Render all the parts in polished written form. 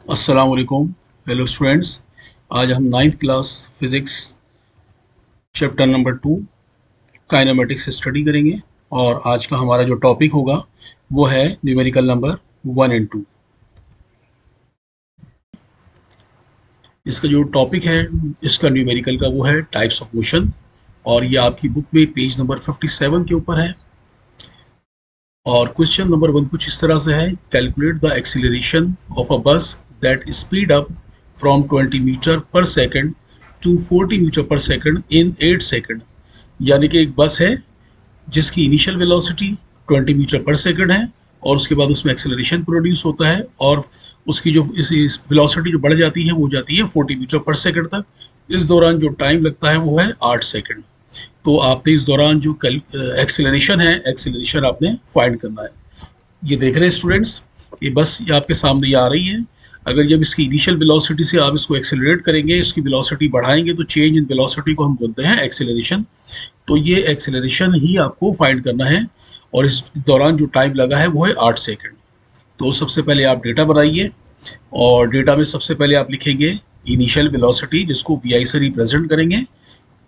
अस्सलाम वालेकुम। Hello students, आज हम ninth class physics chapter number 2 kinematics study करेंगे। और आज का हमारा जो टॉपिक होगा वो है न्यूमेरिकल नंबर 1 एंड 2। इसका जो टॉपिक है इसका न्यूमेरिकल का वो है टाइप्स ऑफ मोशन, और ये आपकी बुक में पेज नंबर 57 के ऊपर है। और क्वेश्चन नंबर 1 कुछ इस तरह से है, calculate the acceleration of a bus that speed up from 20 metre per second to 40 metre per second in 8 second. यानी कि एक बस है जिसकी initial velocity 20 metre per second है, और उसके बाद उसमें एक्सेलरेशन प्रोड्यूस होता है, और उसकी जो इस वेलोसिटी जो बढ़ जाती है वो हो जाती है 40 मीटर पर सेकंड तक। इस दौरान जो टाइम लगता है वो है 8 सेकंड। तो आपने इस दौरान जो एक्सेलरेशन है, एक्सेलरेशन आपने फाइंड करना है। ये देख रहे हैं स्टूडेंट्स, ये बस ये आपके सामने ये आ रही है। अगर जब इसकी इनिशियल वेलोसिटी से आप इसको एक्सेलरेट करेंगे, इसकी वेलोसिटी बढ़ाएंगे, तो चेंज इन वेलोसिटी को हम बोलते हैं एक्सेलरेशन। तो ये एक्सेलरेशन ही आपको फाइंड करना है, और इस दौरान जो टाइम लगा है वो है 8 सेकंड। तो सबसे पहले आप डेटा बनाइए, और डेटा में सबसे पहले आप लिखेंगे इनिशियल वेलोसिटी, जिसको वी आई से रिप्रेजेंट करेंगे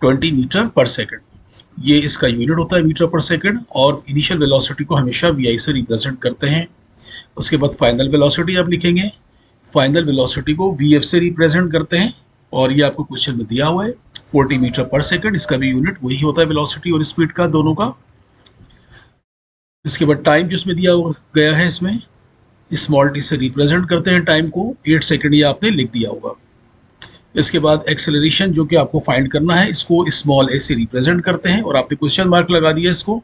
20 मीटर पर सेकंड। ये इसका यूनिट होता है मीटर पर सेकंड, और इनिशियल वेलोसिटी को हमेशा वी आई से रिप्रेजेंट करते हैं। उसके बाद फाइनल वेलोसिटी आप लिखेंगे, फाइनल वेलोसिटी को वी एफ से रिप्रेजेंट करते हैं, और ये आपको क्वेश्चन में दिया हुआ है 40 मीटर पर सेकंड। इसका भी यूनिट वही होता है वेलोसिटी और स्पीड का, दोनों का। इसके बाद टाइम जिसमें दिया गया है, इसमें स्मॉल टी से रिप्रेजेंट करते हैं टाइम को, 8 सेकंड ये आपने लिख दिया होगा। इसके बाद एक्सेलरेशन जो कि आपको फाइंड करना है, इसको स्मॉल ए से रिप्रेजेंट करते हैं, और आपने क्वेश्चन मार्क लगा दिया इसको।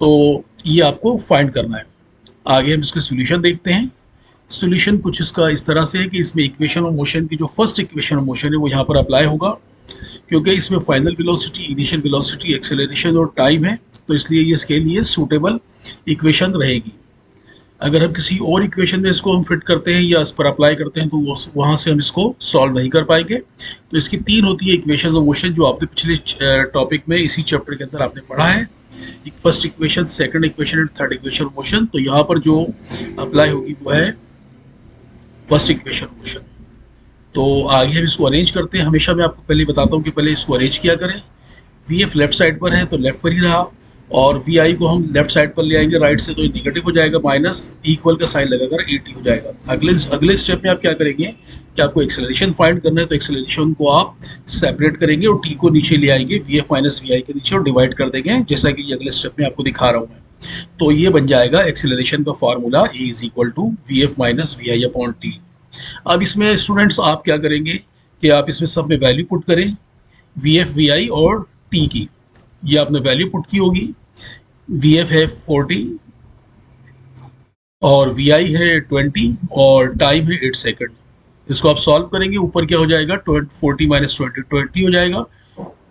तो ये आपको फाइंड करना है। आगे हम इसका सोल्यूशन देखते हैं। सोल्यूशन कुछ इसका इस तरह से है कि इसमें इक्वेशन ऑफ मोशन की जो फर्स्ट इक्वेशन ऑफ मोशन है वो यहाँ पर अप्लाई होगा, क्योंकि इसमें final velocity, initial velocity, acceleration और टाइम है, तो इसलिए ये इसके लिए सूटेबल इक्वेशन रहेगी। अगर हम किसी और इक्वेशन में इसको हम फिट करते हैं या इस पर अप्लाई करते हैं, तो वहाँ से हम इसको सॉल्व नहीं कर पाएंगे। तो इसकी 3 होती है इक्वेशन ऑफ मोशन, जो आपने पिछले टॉपिक में इसी चैप्टर के अंदर आपने पढ़ा है। एक first equation, second equation and third equation of motion. तो यहाँ पर जो अप्लाई होगी वो है फर्स्ट इक्वेशन ऑफ मोशन। तो आगे हम इसको अरेंज करते हैं। हमेशा मैं आपको पहले बताता हूँ कि पहले इसको अरेंज किया करें। वी एफ लेफ्ट साइड पर है तो लेफ्ट पर ही रहा, और वी आई को हम लेफ्ट साइड पर ले आएंगे राइट से, तो ये निगेटिव हो जाएगा, माइनस इक्वल का साइन लगाकर 80 हो जाएगा। अगले स्टेप में आप क्या करेंगे कि आपको एक्सेलरेशन फाइंड करना है, तो एक्सेलरेशन को आप सेपरेट करेंगे और टी को नीचे ले आएंगे वी एफ माइनस वी आई के नीचे, और डिवाइड कर देंगे, जैसा कि अगले स्टेप में आपको दिखा रहा हूँ मैं। तो ये बन जाएगा एक्सेलरेशन का formula, A is equal to V F minus V I upon T. अब इसमें स्टूडेंट्स आप क्या करेंगे कि आप इसमें सब में वैल्यू पुट करें, वी एफ वी आई और टी की। ये आपने वैल्यू पुट की होगी। वी एफ है 40 और वी आई है 20 और टाइम है 8 सेकंड। इसको आप सॉल्व करेंगे, ऊपर क्या हो जाएगा, 40 माइनस 20 हो जाएगा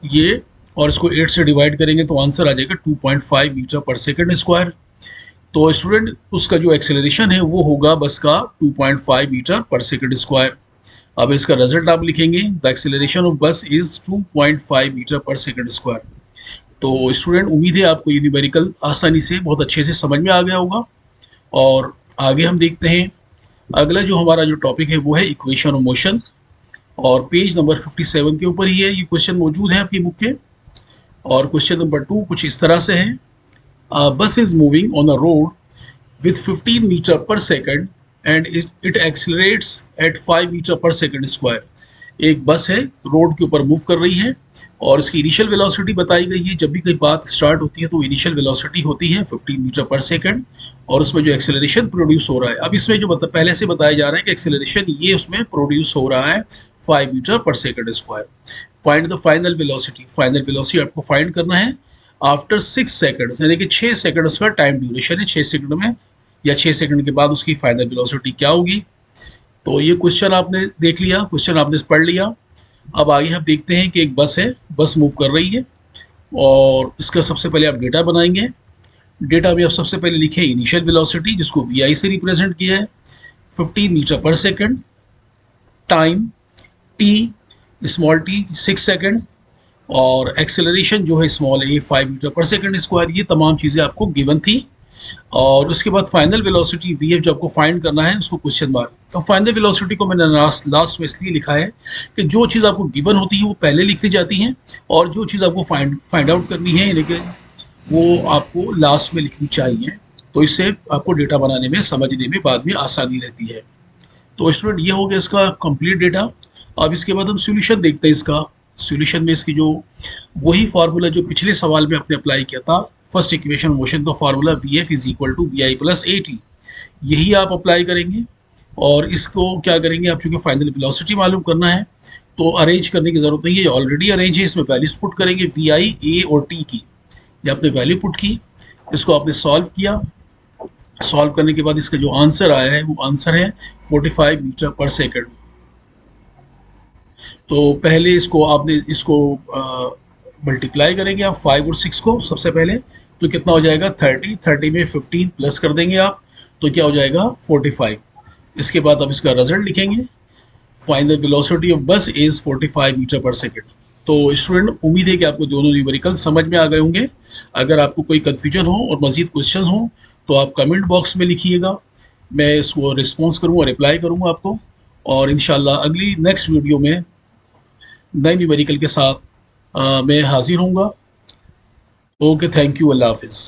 ये, और इसको 8 से डिवाइड करेंगे तो आंसर आ जाएगा 2.5 मीटर पर सेकंड स्क्वायर। तो स्टूडेंट उसका जो एक्सेलरेशन है वो होगा बस का 2.5 मीटर पर सेकंड स्क्वायर। अब इसका रिजल्ट आप लिखेंगे, द एक्सेलरेशन ऑफ बस is 2.5 metre per second square. तो स्टूडेंट उम्मीद है आपको ये न्यूमेरिकल आसानी से बहुत अच्छे से समझ में आ गया होगा। और आगे हम देखते हैं, अगला जो हमारा जो टॉपिक है वो है इक्वेशन ऑफ मोशन, और पेज नंबर 57 के ऊपर ही है ये क्वेश्चन मौजूद है आपकी बुक के। और क्वेश्चन नंबर 2 कुछ इस तरह से है, बस is moving on a road with 15 meter per second and it accelerates at 5 meter per second square। एक बस है, रोड के ऊपर मूव कर रही है, और इसकी इनिशियल वेलोसिटी बताई गई है। जब भी कोई बात स्टार्ट होती है तो इनिशियल वेलोसिटी होती है 15 मीटर पर सेकंड, और उसमें जो एक्सेलरेशन प्रोड्यूस हो रहा है, अब इसमें जो पहले से बताया जा रहा है कि एक्सेलरेशन ये उसमें प्रोड्यूस हो रहा है 5 metre per second square. Find the final velocity, final velocity आपको फाइंड करना है आफ्टर 6 सेकंड्स, यानी कि 6 सेकंड उसका टाइम ड्यूरेशन है, 6 सेकंड में या 6 सेकंड के बाद उसकी फाइनल वेलोसिटी क्या होगी। तो ये क्वेश्चन आपने देख लिया, क्वेश्चन आपने पढ़ लिया। अब आगे हम देखते हैं कि एक बस है, बस मूव कर रही है, और इसका सबसे पहले आप डेटा बनाएंगे। डेटा में आप सबसे पहले लिखे इनिशियल वेलोसिटी, जिसको वी आई से रिप्रेजेंट किया है 15 metre per second, time T small T 6 second, और एक्सेलरेशन जो है स्मॉल ए 5 मीटर पर सेकंड स्क्वायर। ये तमाम चीज़ें आपको गिवन थी, और उसके बाद फाइनल वेलोसिटी वी एफ जो आपको फाइंड करना है उसको क्वेश्चन मार्क। तो फाइनल वेलोसिटी को मैंने लास्ट में इसलिए लिखा है कि जो चीज़ आपको गिवन होती है वो पहले लिख दी जाती हैं, और जो चीज़ आपको फाइंड आउट करनी है लेकिन वो आपको लास्ट में लिखनी चाहिए। तो इससे आपको डेटा बनाने में, समझने में बाद में आसानी रहती है। तो स्टूडेंट ये हो गया इसका कंप्लीट डेटा। अब इसके बाद हम सॉल्यूशन देखते हैं इसका। सॉल्यूशन में इसकी जो वही फार्मूला जो पिछले सवाल में आपने अप्लाई किया था, फर्स्ट इक्वेशन मोशन का formula V F is equal to V I plus A T, यही आप अप्लाई करेंगे। और इसको क्या करेंगे, आप चूँकि फाइनल वेलोसिटी मालूम करना है तो अरेंज करने की ज़रूरत नहीं है, ऑलरेडी अरेंज है। इसमें वैल्यूज पुट करेंगे वी आई, ए और टी की। ये आपने वैल्यू पुट की, इसको आपने सॉल्व किया। सॉल्व करने के बाद इसका जो आंसर आया है वो आंसर है 45 मीटर पर सेकंड। तो पहले इसको आपने इसको मल्टीप्लाई करेंगे आप 5 और 6 को सबसे पहले, तो कितना हो जाएगा 30, 30 में 15 प्लस कर देंगे आप, तो क्या हो जाएगा 45। इसके बाद आप इसका रिजल्ट लिखेंगे, फाइनल वेलोसिटी ऑफ बस इज 45 मीटर पर सेकंड। तो स्टूडेंट उम्मीद है कि आपको दोनों न्यूमेरिकल समझ में आ गए होंगे। अगर आपको कोई कन्फ्यूजन हो और मज़ीद क्वेश्चन हो तो आप कमेंट बॉक्स में लिखिएगा, मैं इसको रिस्पॉन्स करूँगा, रिप्लाई करूँगा आपको। और इंशाल्लाह अगली नेक्स्ट वीडियो में नए न्यूमेरिकल के साथ मैं हाजिर हूँगा। ओके, थैंक यू, अल्लाह हाफिज़।